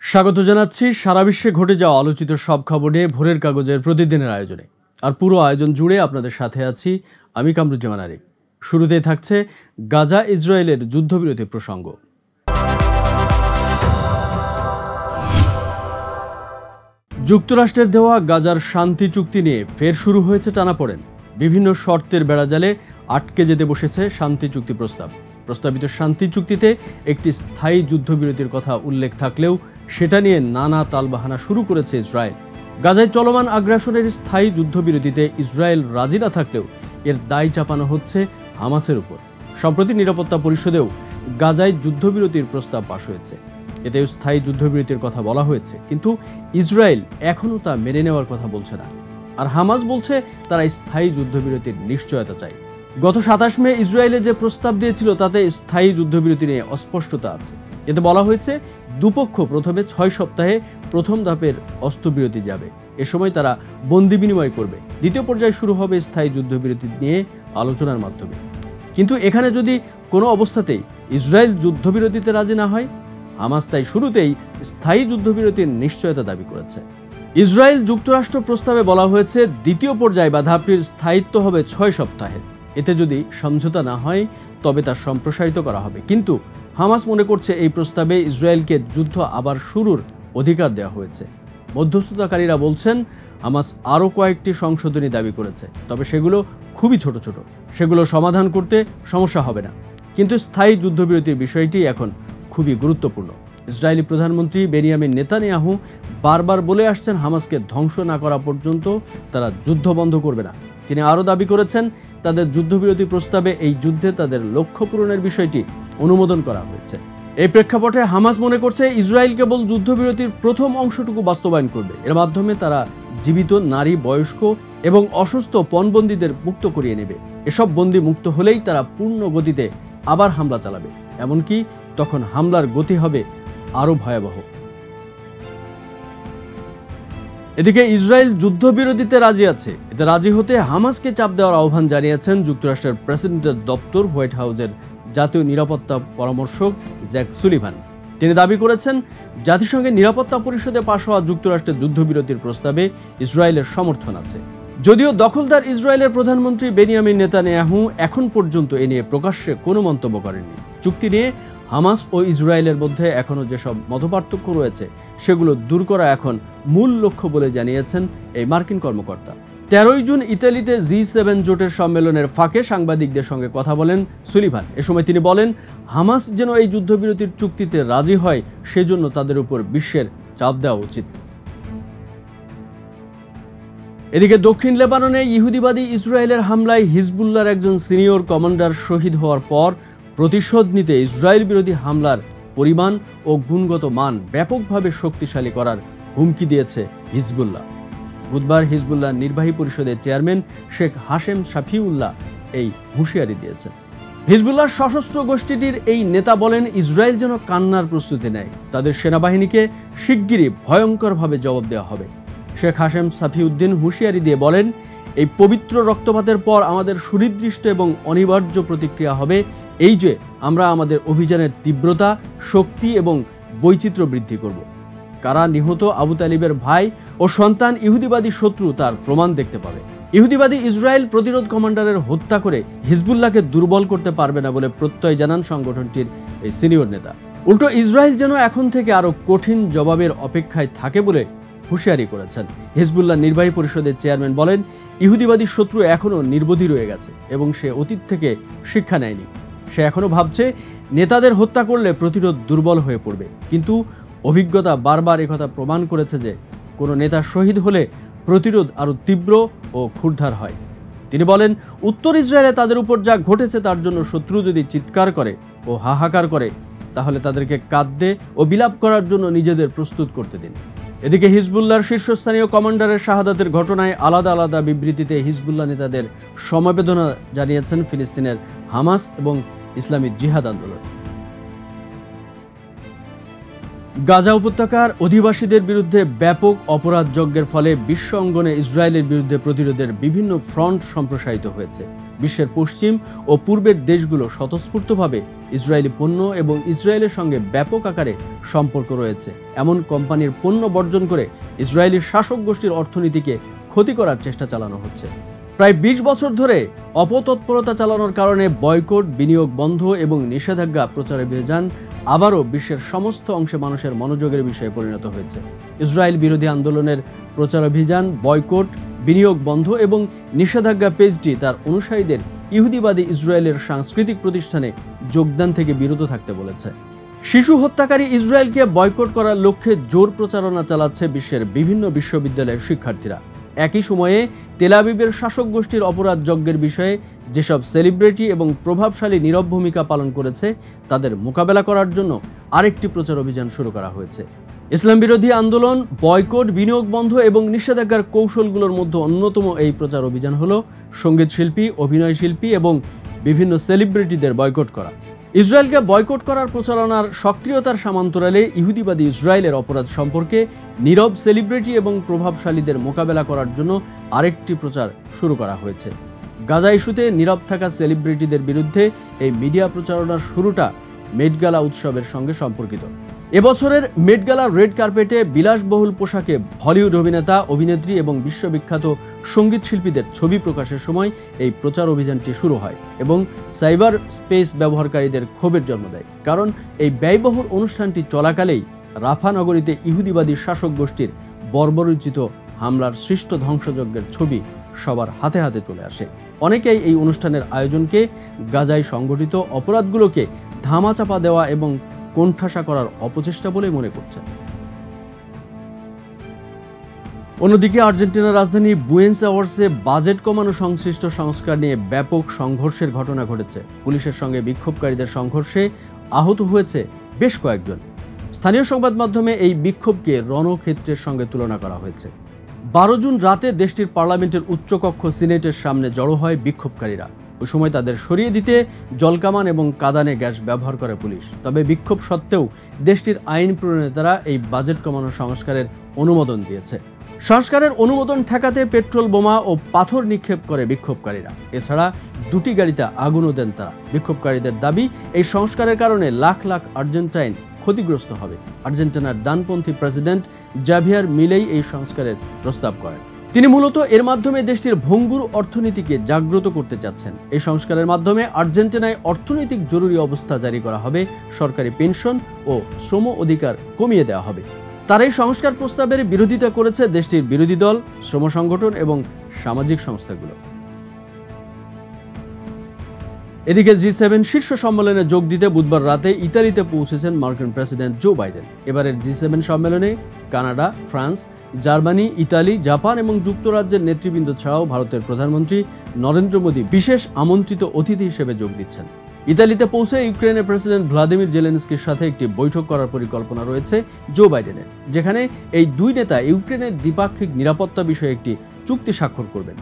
স্বাগত জানাচ্ছি সারা বিশ্বে ঘটে যাওয়া আলোচিত সব খবর নিয়ে ভোরের কাগজের প্রতিদিনের আয়োজনে। আর পুরো আয়োজন জুড়ে আপনাদের সাথে আছি আমি কামরুজ্জামান আরিফ। শুরুতেই থাকছে গাজা ইসরায়েলের যুদ্ধবিরতি প্রসঙ্গ। যুক্তরাষ্ট্রের দেওয়া গাজার শান্তি চুক্তি নিয়ে ফের শুরু হয়েছে টানাপোড়েন। বিভিন্ন শর্তের বেড়াজালে আটকে যেতে বসেছে শান্তি চুক্তি প্রস্তাবিত শান্তি চুক্তিতে একটি স্থায়ী যুদ্ধবিরতির কথা উল্লেখ থাকলেও সেটা নিয়ে নানা তালবাহানা শুরু করেছে ইসরায়েল। গাজায় চলমান আগ্রাসনের স্থায়ী যুদ্ধবিরতিতে ইসরায়েল রাজি না থাকলেও এর দায় চাপানো হচ্ছে হামাসের উপর। সম্প্রতি নিরাপত্তা পরিষদেও গাজায় যুদ্ধবিরতির প্রস্তাব পাশ হয়েছে, এতেও স্থায়ী যুদ্ধবিরতির কথা বলা হয়েছে, কিন্তু ইসরায়েল এখনও তা মেনে নেওয়ার কথা বলছে না। আর হামাস বলছে তারা স্থায়ী যুদ্ধবিরতির নিশ্চয়তা চায়। গত 27 মে ইসরায়েলে যে প্রস্তাব দিয়েছিল তাতে স্থায়ী যুদ্ধবিরতি নিয়ে অস্পষ্টতা আছে। এতে বলা হয়েছে দুপক্ষ প্রথমে 6 সপ্তাহে প্রথম ধাপের অস্ত্রবিরতি যাবে, এ সময় তারা বন্দি বিনিময় করবে। দ্বিতীয় পর্যায়ে শুরু হবে স্থায়ী যুদ্ধবিরতি নিয়ে আলোচনার মাধ্যমে। কিন্তু এখানে যদি কোনো অবস্থাতেই ইসরায়েল যুদ্ধবিরতিতে রাজি না হয়, হামাস তাই শুরুতেই স্থায়ী যুদ্ধবিরতির নিশ্চয়তা দাবি করেছে। ইসরায়েল যুক্তরাষ্ট্র প্রস্তাবে বলা হয়েছে দ্বিতীয় পর্যায় বা ধাপটির স্থায়িত্ব হবে 6 সপ্তাহের। এতে যদি সমঝোতা না হয় তবে তা সম্প্রসারিত করা হবে। কিন্তু হামাস মনে করছে এই প্রস্তাবে ইসরায়েলকে যুদ্ধ আবার শুরুর অধিকার দেওয়া হয়েছে। মধ্যস্থতাকারীরা বলছেন হামাস আরও কয়েকটি সংশোধনী দাবি করেছে, তবে সেগুলো খুবই ছোট ছোট, সেগুলো সমাধান করতে সমস্যা হবে না। কিন্তু স্থায়ী যুদ্ধবিরতির বিষয়টি এখন খুবই গুরুত্বপূর্ণ। ইসরায়েলি প্রধানমন্ত্রী বেনিয়ামিন নেতানিয়াহু বারবার বলে আসছেন হামাসকে ধ্বংস না করা পর্যন্ত তারা যুদ্ধ বন্ধ করবে না। তিনি আরও দাবি করেছেন তাদের যুদ্ধবিরতি প্রস্তাবে এই যুদ্ধে তাদের লক্ষ্য পূরণের বিষয়টি অনুমোদন করা হয়েছে। এই প্রেক্ষাপটে হামাস মনে করছে ইসরায়েল কেবল যুদ্ধবিরতির প্রথম অংশটুকু বাস্তবায়ন করবে। এর মাধ্যমে তারা জীবিত নারী, বয়স্ক এবং অসুস্থ পণবন্দীদের মুক্ত করিয়ে নেবে। এসব বন্দী মুক্ত হলেই তারা পূর্ণ গতিতে আবার হামলা চালাবে, এমনকি তখন হামলার গতি হবে আরও ভয়াবহ। এদিকে ইসরায়েল যুদ্ধবিরতিতে রাজি আছে। এতে রাজি হতে হামাসকে চাপ দেওয়ার আহ্বান জানিয়েছেন যুক্তরাষ্ট্রের প্রেসিডেন্টের দপ্তর, হোয়াইট হাউসের জাতীয় নিরাপত্তা পরামর্শক জ্যাক সুলিভান। তিনি দাবি করেছেন জাতিসংঘের নিরাপত্তা পরিষদে পাশ হওয়া যুক্তরাষ্ট্রের যুদ্ধবিরতির প্রস্তাবে ইসরায়েলের সমর্থন আছে। যদিও দখলদার ইসরায়েলের প্রধানমন্ত্রী বেনিয়ামিন নেতানিয়াহু এখন পর্যন্ত এ নিয়ে প্রকাশ্যে কোনো মন্তব্য করেননি। চুক্তি নিয়ে হামাস ও ইসরায়েলের মধ্যে এখনও যেসব মতপার্থক্য রয়েছে সেগুলো দূর করা এখন মূল লক্ষ্য বলে জানিয়েছেন এই মার্কিন কর্মকর্তা। 13 জুন ইতালিতে G7 জোটের সম্মেলনের ফাঁকে সাংবাদিকদের সঙ্গে কথা বলেন সুলিভান। এ সময় তিনি বলেন হামাস যেন এই যুদ্ধবিরতির চুক্তিতে রাজি হয় সেজন্য তাদের উপর বিশ্বের চাপ দেওয়া উচিত। এদিকে দক্ষিণ লেবাননে ইহুদিবাদী ইসরায়েলের হামলায় হিজবুল্লাহর একজন সিনিয়র কমান্ডার শহীদ হওয়ার পর প্রতিশোধ নিতে ইসরায়েল বিরোধী হামলার পরিমাণ ও গুণগত মান ব্যাপকভাবে শক্তিশালী করার হুমকি দিয়েছে হিজবুল্লাহ। বুধবার হিজবুল্লাহ নির্বাহী পরিষদের চেয়ারম্যান শেখ হাশেম সাফিউল্লাহ এই হুঁশিয়ারি দিয়েছেন। হিজবুল্লাহর সশস্ত্র গোষ্ঠীটির এই নেতা বলেন ইসরায়েল যেন কান্নার প্রস্তুতি নেয়, তাদের সেনাবাহিনীকে শিগগিরই ভয়ঙ্করভাবে জবাব দেওয়া হবে। শেখ হাশেম সাফিউদ্দিন হুঁশিয়ারি দিয়ে বলেন এই পবিত্র রক্তপাতের পর আমাদের সুনির্দিষ্ট এবং অনিবার্য প্রতিক্রিয়া হবে এই যে আমরা আমাদের অভিযানের তীব্রতা, শক্তি এবং বৈচিত্র্য বৃদ্ধি করব। কারা নিহত আবু তালিবের ভাই ও সন্তান ইহুদিবাদী শত্রু তার প্রমাণ দেখতে পাবে। ইহুদিবাদী ইসরায়েল প্রতিরোধ কমান্ডারের হত্যা করে হিজবুল্লাহকে দুর্বল করতে পারবে না বলে প্রত্যয় জানান সংগঠনটির এই সিনিয়র নেতা। উল্টো ইসরায়েল যেন এখন থেকে আরও কঠিন জবাবের অপেক্ষায় থাকে বলে হুঁশিয়ারি করেছেন। হিজবুল্লাহ নির্বাহী পরিষদের চেয়ারম্যান বলেন ইহুদিবাদী শত্রু এখনও নির্বোধী রয়ে গেছে এবং সে অতীত থেকে শিক্ষা নেয়নি। সে এখনও ভাবছে নেতাদের হত্যা করলে প্রতিরোধ দুর্বল হয়ে পড়বে, কিন্তু অভিজ্ঞতা বারবার একথা প্রমাণ করেছে যে কোনো নেতা শহীদ হলে প্রতিরোধ আরও তীব্র ও ক্ষুরধার হয়। তিনি বলেন উত্তর ইসরায়েলে তাদের উপর যা ঘটেছে তার জন্য শত্রু যদি চিৎকার করে ও হাহাকার করে তাহলে তাদেরকে কাঁদতে ও বিলাপ করার জন্য নিজেদের প্রস্তুত করতে দিন। এদিকে হিজবুল্লাহর শীর্ষস্থানীয় কমান্ডারের শাহাদাতের ঘটনায় আলাদা আলাদা বিবৃতিতে হিজবুল্লাহ নেতাদের সমবেদনা জানিয়েছেন ফিলিস্তিনের হামাস এবং ইসলামী জিহাদ আন্দোলন। গাজা উপত্যকার অধিবাসীদের বিরুদ্ধে ব্যাপক অপরাধ যজ্ঞের ফলে বিশ্ব অঙ্গনে ইসরায়েলের বিরুদ্ধে প্রতিরোধের বিভিন্ন ফ্রন্ট সম্প্রসারিত হয়েছে। বিশ্বের পশ্চিম ও পূর্বের দেশগুলো স্বতঃস্ফূর্তভাবে ইসরায়েলি পণ্য এবং ইসরায়েলের সঙ্গে ব্যাপক আকারে সম্পর্ক রয়েছে এমন কোম্পানির পণ্য বর্জন করে ইসরায়েলি শাসক গোষ্ঠীর অর্থনীতিকে ক্ষতি করার চেষ্টা চালানো হচ্ছে। প্রায় ২০ বছর ধরে অপতৎপরতা চালানোর কারণে বয়কট, বিনিয়োগ বন্ধ এবং নিষেধাজ্ঞা প্রচারাভিযান আবারও বিশ্বের সমস্ত অংশে মানুষের মনোযোগের বিষয়ে পরিণত হয়েছে। ইসরায়েল বিরোধী আন্দোলনের প্রচারাভিযান, বয়কট, বিনিয়োগ বন্ধ এবং নিষেধাজ্ঞা পেজটি তার অনুসারীদের ইহুদিবাদী ইসরায়েলের সাংস্কৃতিক প্রতিষ্ঠানে যোগদান থেকে বিরত থাকতে বলেছে। শিশু হত্যাকারী ইসরায়েলকে বয়কট করার লক্ষ্যে জোর প্রচারণা চালাচ্ছে বিশ্বের বিভিন্ন বিশ্ববিদ্যালয়ের শিক্ষার্থীরা। একই সময়ে তেল আবিবের শাসক গোষ্ঠীর অপরাধ যজ্ঞের বিষয়ে যেসব সেলিব্রিটি এবং প্রভাবশালী নীরব ভূমিকা পালন করেছে তাদের মোকাবেলা করার জন্য আরেকটি প্রচার অভিযান শুরু করা হয়েছে। ইসলাম বিরোধী আন্দোলন, বয়কট, বিনিয়োগ বন্ধ এবং নিষেধাজ্ঞার কৌশলগুলোর মধ্যে অন্যতম এই প্রচার অভিযান হলো সঙ্গীত শিল্পী, অভিনয় শিল্পী এবং বিভিন্ন সেলিব্রিটিদের বয়কট করা। ইসরায়েলকে বয়কট করার প্রচারণার সক্রিয়তার সমান্তরালে ইহুদিবাদী ইসরায়েলের অপরাধ সম্পর্কে নীরব সেলিব্রিটি এবং প্রভাবশালীদের মোকাবেলা করার জন্য আরেকটি প্রচার শুরু করা হয়েছে। গাজা ইস্যুতে নীরব থাকা সেলিব্রিটিদের বিরুদ্ধে এই মিডিয়া প্রচারণার শুরুটা মেট গালা উৎসবের সঙ্গে সম্পর্কিত। এবছরের মেট গালা রেড কার্পেটে বিলাসবহুল পোশাকে হলিউড অভিনেতা, অভিনেত্রী এবং বিশ্ববিখ্যাত সঙ্গীত শিল্পীদের ছবি প্রকাশের সময় এই প্রচার অভিযানটি শুরু হয় এবং সাইবার স্পেস ব্যবহারকারীদের ক্ষোভের জন্ম দেয়। কারণ এই ব্যয়বহুল অনুষ্ঠানটি চলাকালেই রাফা নগরীতে ইহুদিবাদী শাসক গোষ্ঠীর বর্বরোচিত হামলার সৃষ্ট ধ্বংসযজ্ঞের ছবি সবার হাতে হাতে চলে আসে। অনেকেই এই অনুষ্ঠানের আয়োজনকে গাজায় সংগঠিত অপরাধগুলোকে ধামাচাপা দেওয়া এবং কোণঠাসা করার অপচেষ্টা বলে মনে করছেন। অন্যদিকে আর্জেন্টিনার রাজধানী বুয়েন্স আয়ার্সে বাজেট কমানো সংশ্লিষ্ট সংস্কার নিয়ে ব্যাপক সংঘর্ষের ঘটনা ঘটেছে। পুলিশের সঙ্গে বিক্ষোভকারীদের সংঘর্ষে আহত হয়েছে বেশ কয়েকজন। স্থানীয় সংবাদ মাধ্যমে এই বিক্ষোভকে রণক্ষেত্রের সঙ্গে তুলনা করা হয়েছে। ১২ জুন রাতে দেশটির পার্লামেন্টের উচ্চকক্ষ সিনেটের সামনে জড়ো হয় বিক্ষোভকারীরা। ওই সময় তাদের সরিয়ে দিতে জলকামান এবং কাঁদানে গ্যাস ব্যবহার করে পুলিশ। তবে বিক্ষোভ সত্ত্বেও দেশটির আইন প্রণেতারা এই বাজেট কমানো সংস্কারের অনুমোদন দিয়েছে। সংস্কারের অনুমোদন ঠেকাতে পেট্রোল বোমা ও পাথর নিক্ষেপ করে বিক্ষোভকারীরা। এছাড়া দুটি গাড়িতে আগুনও দেন তারা। বিক্ষোভকারীদের দাবি, এই সংস্কারের কারণে লাখ লাখ আর্জেন্টাইন ক্ষতিগ্রস্ত হবে। আর্জেন্টিনার ডানপন্থী প্রেসিডেন্ট জাভিয়ার মিলেই এই সংস্কারের প্রস্তাব করেন। তিনি মূলত এর মাধ্যমে দেশটির ভঙ্গুর অর্থনীতিকে জাগ্রত করতে চাচ্ছেন। এই সংস্কারের মাধ্যমে আর্জেন্টিনায় অর্থনৈতিক জরুরি অবস্থা জারি করা হবে, সরকারি পেনশন ও শ্রম অধিকার কমিয়ে দেওয়া হবে। তার এই সংস্কার প্রস্তাবের বিরোধিতা করেছে দেশটির বিরোধী দল, শ্রম সংগঠন এবং সামাজিক সংস্থাগুলো। এদিকে জি7 শীর্ষ সম্মেলনে যোগ দিতে বুধবার রাতে ইতালিতে পৌঁছেছেন মার্কিন প্রেসিডেন্ট জো বাইডেন। এবারের জি7 সম্মেলনে Canada, France, Germany, Italy, Japan এবং যুক্তরাজ্যের নেতৃবৃন্দ ছাড়াও ভারতের প্রধানমন্ত্রী নরেন্দ্র মোদী বিশেষ আমন্ত্রিত অতিথি হিসেবে যোগ দিচ্ছেন। ইতালিতে পৌঁছে ইউক্রেনের প্রেসিডেন্ট ভ্লাদিমির জেলেনস্কির সাথে একটি বৈঠক করার পরিকল্পনা রয়েছে জো বাইডেনের, যেখানে এই দুই নেতা ইউক্রেনের দ্বিপাক্ষিক নিরাপত্তা বিষয়ে একটি চুক্তি স্বাক্ষর করবেন।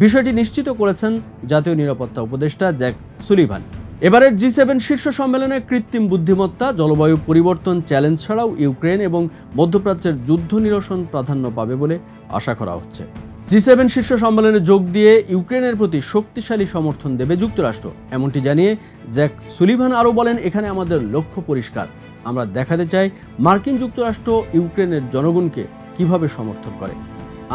বিষয়টি নিশ্চিত করেছেন জাতীয় নিরাপত্তা উপদেষ্টা জ্যাক সুলিভান। এবারের জি7 শীর্ষ সম্মেলনে কৃত্রিম বুদ্ধিমত্তা, জলবায়ু পরিবর্তন চ্যালেঞ্জ ছাড়াও ইউক্রেন এবং মধ্যপ্রাচ্যের যুদ্ধ নিরসন প্রাধান্য পাবে বলে আশা করা হচ্ছে। জি7 শীর্ষ সম্মেলনে যোগ দিয়ে ইউক্রেনের প্রতি শক্তিশালী সমর্থন দেবে যুক্তরাষ্ট্র, এমনটি জানিয়ে জ্যাক সুলিভান আরও বলেন, এখানে আমাদের লক্ষ্য পরিষ্কার। আমরা দেখাতে চাই মার্কিন যুক্তরাষ্ট্র ইউক্রেনের জনগণকে কিভাবে সমর্থন করে।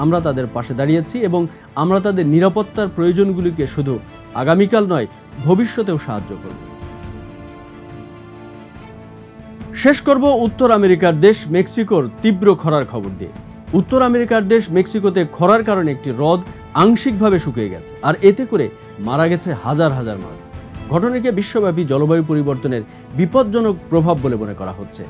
আমরা তাদের পাশে দাঁড়িয়েছি এবং আমরা তাদের নিরাপত্তার প্রয়োজনগুলিকে শুধু আগামীকাল নয়, ভবিষ্যতেও সাহায্য করব। শেষ করব উত্তর আমেরিকার দেশ মেক্সিকোর তীব্র খরার খবর দিয়ে। উত্তর আমেরিকার দেশ মেক্সিকোতে খরার কারণে একটি হ্রদ আংশিকভাবে শুকিয়ে গেছে, আর এতে করে মারা গেছে হাজার হাজার মাছ। ঘটনাকে বিশ্বব্যাপী জলবায়ু পরিবর্তনের বিপজ্জনক প্রভাব বলে মনে করা হচ্ছে।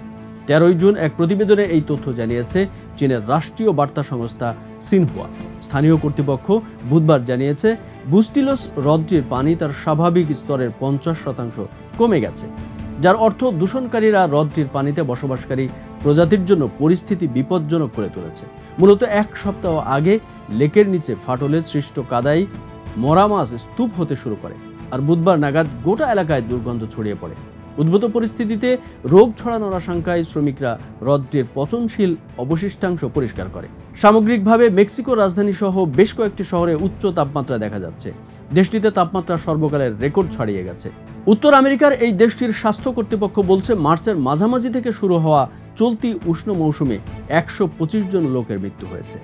13 জুন এক প্রতিবেদনে এই তথ্য জানিয়েছে চীনের রাষ্ট্রীয় বার্তা সংস্থা সিনহুয়া। স্থানীয় কর্তৃপক্ষ বুধবার জানিয়েছে বুস্টিলোস হ্রদটির পানি তার স্বাভাবিক স্তরের 50% কমে গেছে, যার অর্থ দূষণকারীরা হ্রদটির পানিতে বসবাসকারী প্রজাতির জন্য পরিস্থিতি বিপজ্জনক করে তুলেছে। মূলত এক সপ্তাহ আগে লেকের নিচে ফাটলে সৃষ্ট কাদায় মরা মাছ স্তূপ হতে শুরু করে, আর বুধবার নাগাদ গোটা এলাকায় দুর্গন্ধ ছড়িয়ে পড়ে। উদ্ভূত পরিস্থিতিতে রোগ ছড়ানোর আশঙ্কায় শ্রমিকরা হ্রদটির পচনশীল অবশিষ্টাংশ পরিষ্কার করে। সামগ্রিকভাবে মেক্সিকোর রাজধানী সহ বেশ কয়েকটি শহরে উচ্চ তাপমাত্রা দেখা যাচ্ছে। দেশটিতে তাপমাত্রা সর্বকালের রেকর্ড ছাড়িয়ে গেছে। উত্তর আমেরিকার এই দেশটির স্বাস্থ্য কর্তৃপক্ষ বলছে, মার্চের মাঝামাঝি থেকে শুরু হওয়া চলতি উষ্ণ মৌসুমে 125 জন লোকের মৃত্যু হয়েছে।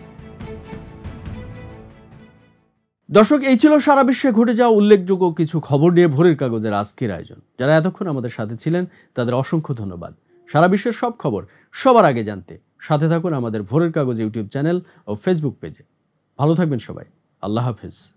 দর্শক, এই ছিল সারা বিশ্বে ঘটে যাওয়া উল্লেখযোগ্য কিছু খবর নিয়ে ভোরের কাগজের আজকের আয়োজন। যারা এতক্ষণ আমাদের সাথে ছিলেন তাদের অসংখ্য ধন্যবাদ। সারা বিশ্বের সব খবর সবার আগে জানতে সাথে থাকুন আমাদের ভোরের কাগজ ইউটিউব চ্যানেল ও ফেসবুক পেজে। ভালো থাকবেন সবাই। আল্লাহ হাফেজ।